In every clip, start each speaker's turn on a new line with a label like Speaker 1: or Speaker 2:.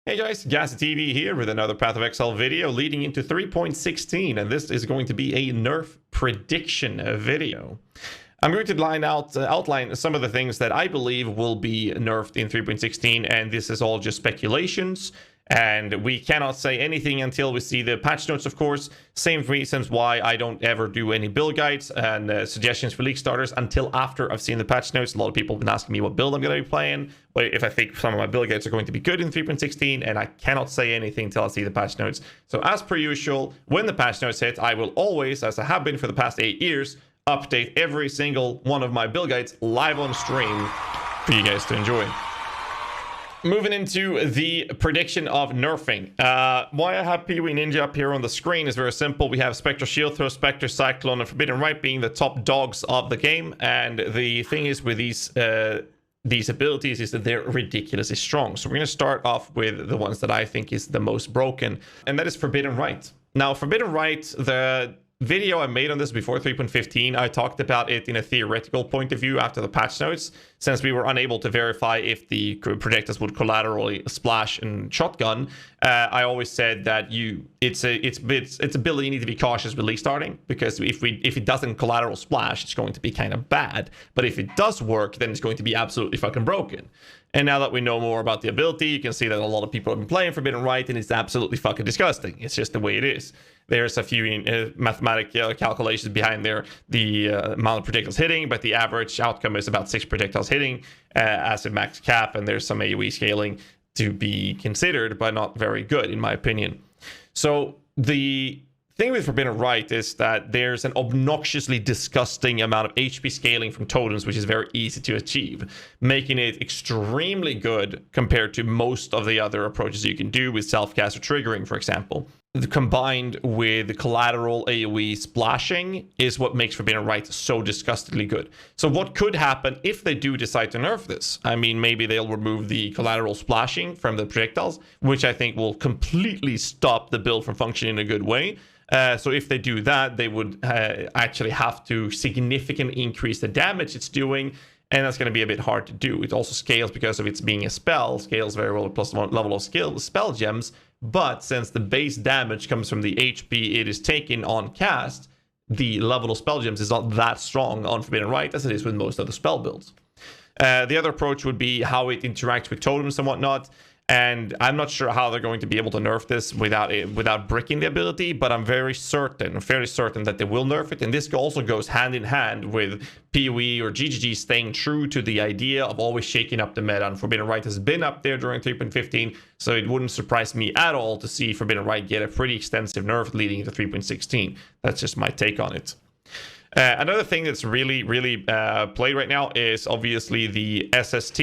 Speaker 1: Hey guys, GHAZZY TV here with another Path of Exile video leading into 3.16, and this is going to be a nerf prediction video. I'm going to outline some of the things that I believe will be nerfed in 3.16, and this is all just speculations, and we cannot say anything until we see the patch notes, of course. Same reasons why I don't ever do any build guides and suggestions for league starters until after I've seen the patch notes. A lot of people have been asking me what build I'm going to be playing, but if I think some of my build guides are going to be good in 3.16, and I cannot say anything until I see the patch notes. So as per usual, when the patch notes hit, I will always, as I have been for the past 8 years, update every single one of my build guides live on stream for you guys to enjoy. Moving into the prediction of nerfing. Why I have PoE Ninja up here on the screen is very simple. We have Spectral Shield Throw, Spectre, Cyclone, and Forbidden Right being the top dogs of the game. And the thing is with these abilities is that they're ridiculously strong. So we're going to start off with the ones that I think is the most broken, and that is Forbidden Right. Now, Forbidden Right, the video I made on this before 3.15, I talked about it in a theoretical point of view after the patch notes, since we were unable to verify if the projectiles would collaterally splash and shotgun. I always said that its ability you need to be cautious with league starting, because if it doesn't collateral splash, it's going to be kind of bad. But if it does work, then it's going to be absolutely fucking broken. And now that we know more about the ability, you can see that a lot of people have been playing Forbidden Right, and it's absolutely fucking disgusting. It's just the way it is. There's a few mathematical calculations behind there, the amount of projectiles hitting, but the average outcome is about 6 projectiles hitting as a max cap, and there's some AoE scaling to be considered, but not very good in my opinion. So the thing with Forbidden Right is that there's an obnoxiously disgusting amount of HP scaling from totems, which is very easy to achieve, making it extremely good compared to most of the other approaches you can do with self-cast or triggering, for example. Combined with collateral AoE splashing is what makes Forbidden Right so disgustingly good. So what could happen if they do decide to nerf this? I mean, maybe they'll remove the collateral splashing from the projectiles, which I think will completely stop the build from functioning in a good way. So if they do that, they would actually have to significantly increase the damage it's doing, and that's going to be a bit hard to do. It also scales because of its being a spell, scales very well plus 1 level of spell gems, but since the base damage comes from the HP it is taking on cast, the level of spell gems is not that strong on Forbidden Right as it is with most other spell builds. The other approach would be how it interacts with totems and whatnot. And I'm not sure how they're going to be able to nerf this without bricking the ability, but I'm fairly certain that they will nerf it. And this also goes hand in hand with PoE or GGG staying true to the idea of always shaking up the meta. And Forbidden Right has been up there during 3.15, so it wouldn't surprise me at all to see Forbidden Right get a pretty extensive nerf leading into 3.16. That's just my take on it. Another thing that's really played right now is obviously the SST,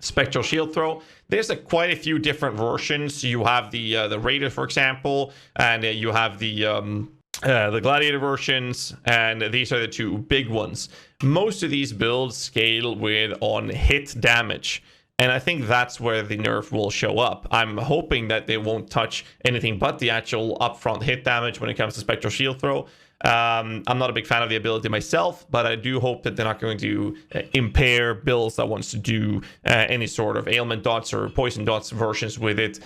Speaker 1: Spectral Shield Throw. There's quite a few different versions. You have the Raider, for example, and you have the Gladiator versions, and these are the two big ones. Most of these builds scale on hit damage, and I think that's where the nerf will show up. I'm hoping that they won't touch anything but the actual upfront hit damage when it comes to Spectral Shield Throw. I'm not a big fan of the ability myself, but I do hope that they're not going to impair builds that wants to do any sort of ailment dots or poison dots versions with it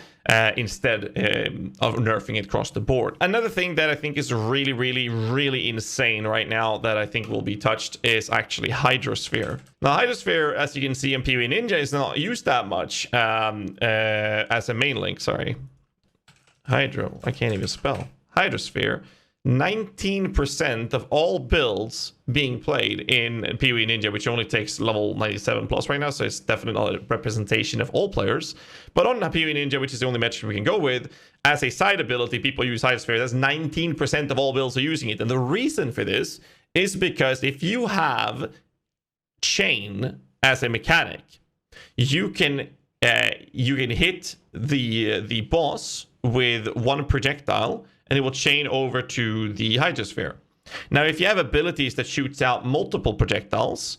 Speaker 1: instead of nerfing it across the board. Another thing that I think is really insane right now that I think will be touched is actually Hydrosphere. Now, Hydrosphere, as you can see in PoE Ninja, is not used that much as a main link. Sorry. I can't even spell. Hydrosphere. 19% of all builds being played in PoE Ninja, which only takes level 97 plus right now, so it's definitely not a representation of all players. But on PoE Ninja, which is the only metric we can go with, as a side ability, people use Hydrosphere. That's 19% of all builds are using it. And the reason for this is because if you have Chain as a mechanic, you can hit the boss with one projectile, and it will chain over to the Hydrosphere. Now, if you have abilities that shoots out multiple projectiles,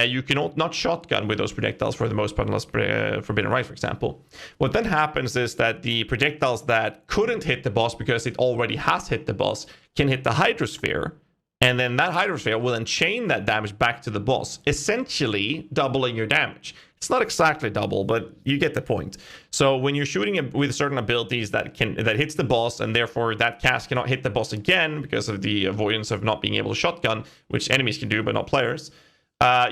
Speaker 1: you can not shotgun with those projectiles for the most part, unless Forbidden Right, for example. What then happens is that the projectiles that couldn't hit the boss because it already has hit the boss can hit the Hydrosphere, and then that Hydrosphere will then chain that damage back to the boss, essentially doubling your damage. It's not exactly double, but you get the point. So when you're shooting with certain abilities that hits the boss, and therefore that cast cannot hit the boss again because of the avoidance of not being able to shotgun, which enemies can do but not players,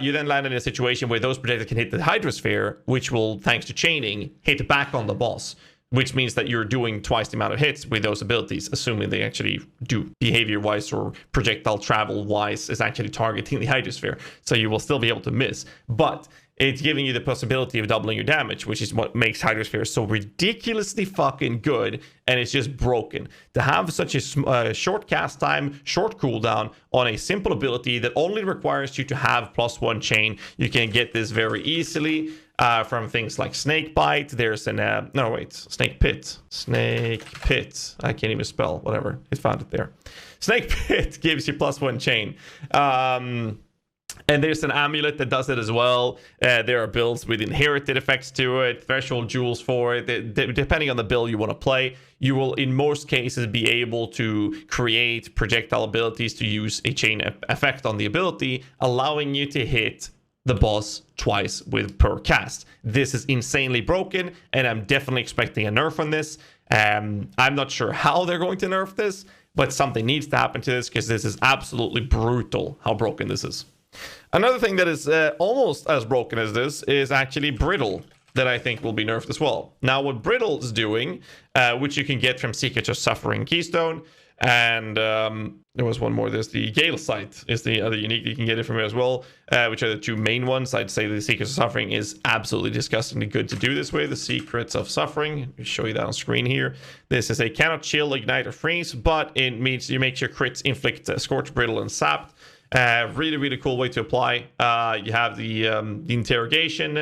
Speaker 1: you then land in a situation where those projectiles can hit the Hydrosphere, which will, thanks to chaining, hit back on the boss, which means that you're doing twice the amount of hits with those abilities, assuming they actually do behavior-wise or projectile travel-wise is actually targeting the Hydrosphere. So you will still be able to miss. But it's giving you the possibility of doubling your damage, which is what makes Hydrosphere so ridiculously fucking good, and it's just broken. To have such a short cast time, short cooldown on a simple ability that only requires you to have +1 chain, you can get this very easily from things like Snake Bite. There's an, Snake Pit. Snake Pit. I can't even spell, whatever. It found it there. Snake Pit gives you +1 chain. And there's an amulet that does it as well. There are builds with inherited effects to it, threshold jewels for it. Depending on the build you want to play, you will in most cases be able to create projectile abilities to use a chain effect on the ability, allowing you to hit the boss twice per cast. This is insanely broken, and I'm definitely expecting a nerf on this. I'm not sure how they're going to nerf this, but something needs to happen to this because this is absolutely brutal how broken this is. Another thing that is almost as broken as this is actually Brittle, that I think will be nerfed as well. Now, what Brittle is doing, which you can get from Secrets of Suffering Keystone, and there was one more. There's the Gale Sight is the other unique you can get it from here as well, which are the two main ones. I'd say the Secrets of Suffering is absolutely disgustingly good to do this with. The Secrets of Suffering, let me show you that on screen here. This is a cannot chill, ignite, or freeze, but it means you make your crits inflict Scorch, Brittle, and Sapped. Really, really cool way to apply. You have the interrogation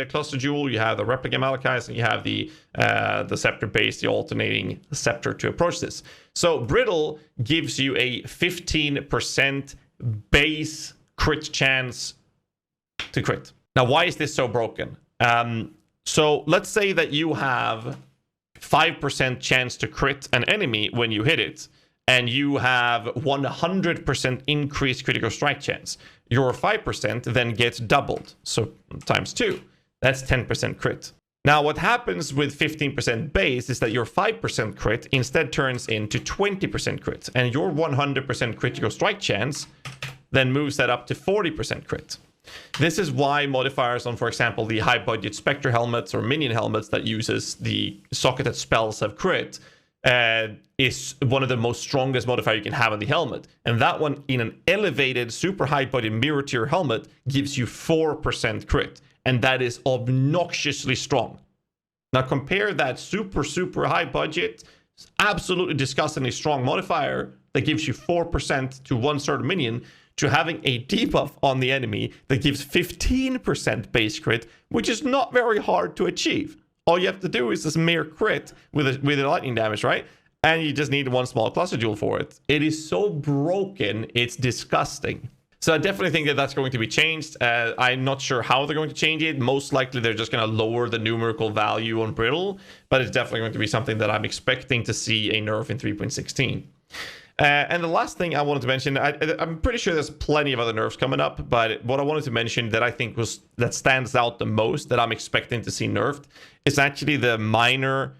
Speaker 1: cluster jewel, you have the replica Malachite, and you have the scepter base, the alternating scepter to approach this. So Brittle gives you a 15% base crit chance to crit. Now, why is this so broken? So let's say that you have 5% chance to crit an enemy when you hit it, and you have 100% increased critical strike chance. Your 5% then gets doubled, so times 2. That's 10% crit. Now, what happens with 15% base is that your 5% crit instead turns into 20% crit, and your 100% critical strike chance then moves that up to 40% crit. This is why modifiers on, for example, the high-budget Spectre helmets or minion helmets that uses the socketed spells of crit is one of the most strongest modifier you can have on the helmet. And that one, in an elevated, super high-budget mirror tier helmet, gives you 4% crit. And that is obnoxiously strong. Now compare that super, super high-budget, absolutely disgustingly strong modifier that gives you 4% to one certain minion, to having a debuff on the enemy that gives 15% base crit, which is not very hard to achieve. All you have to do is this mere crit with a lightning damage, right? And you just need one small cluster jewel for it. It is so broken, it's disgusting. So I definitely think that that's going to be changed. I'm not sure how they're going to change it. Most likely they're just going to lower the numerical value on Brittle, but it's definitely going to be something that I'm expecting to see a nerf in 3.16. And the last thing I wanted to mention, I'm pretty sure there's plenty of other nerfs coming up, but what I wanted to mention that I think that stands out the most that I'm expecting to see nerfed is actually the minor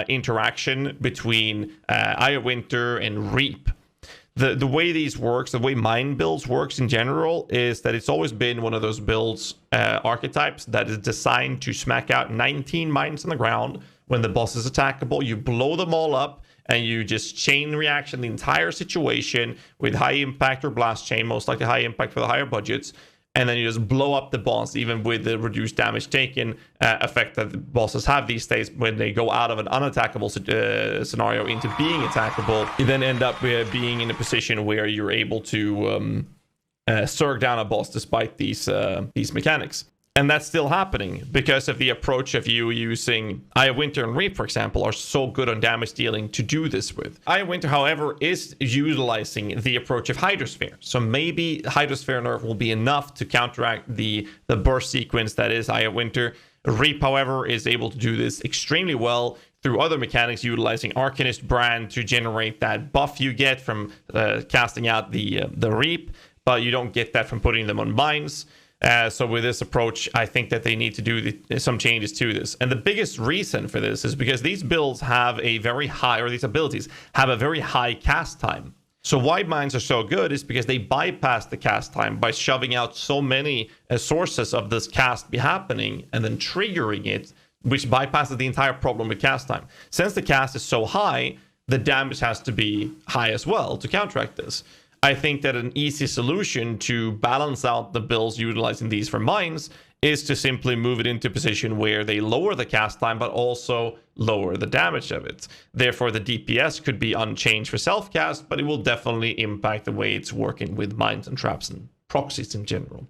Speaker 1: interaction between Eye of Winter and Reap. The way these works, the way mine builds works in general, is that it's always been one of those builds archetypes that is designed to smack out 19 mines on the ground. When the boss is attackable, you blow them all up, and you just chain reaction the entire situation with high impact or blast chain, most likely high impact for the higher budgets, and then you just blow up the boss, even with the reduced damage taken effect that the bosses have these days. When they go out of an unattackable scenario into being attackable, you then end up being in a position where you're able to surge down a boss despite these mechanics. And that's still happening because of the approach of you using Eye of Winter and Reap, for example, are so good on damage dealing to do this with. Eye of Winter, however, is utilizing the approach of Hydrosphere. So maybe Hydrosphere nerf will be enough to counteract the burst sequence that is Eye of Winter. Reap, however, is able to do this extremely well through other mechanics, utilizing Arcanist Brand to generate that buff you get from casting out the Reap, but you don't get that from putting them on mines. So with this approach, I think that they need to do some changes to this. And the biggest reason for this is because these builds have a very high, or these abilities have a very high cast time. So why mines are so good is because they bypass the cast time by shoving out so many sources of this cast be happening and then triggering it, which bypasses the entire problem with cast time. Since the cast is so high, the damage has to be high as well to counteract this. I think that an easy solution to balance out the builds utilizing these for mines is to simply move it into a position where they lower the cast time, but also lower the damage of it. Therefore, the DPS could be unchanged for self-cast, but it will definitely impact the way it's working with mines and traps and proxies in general.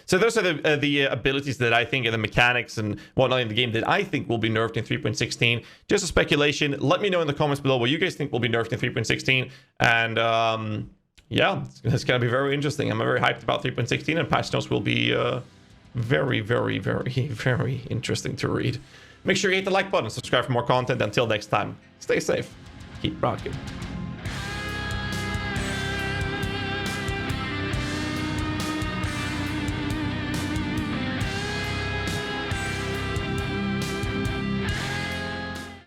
Speaker 1: So those are the abilities that I think, and the mechanics and whatnot in the game that I think will be nerfed in 3.16. Just a speculation. Let me know in the comments below what you guys think will be nerfed in 3.16. And yeah, it's going to be very interesting. I'm very hyped about 3.16, and patch notes will be very, very, very, very interesting to read. Make sure you hit the like button, subscribe for more content. Until next time, stay safe, keep rocking.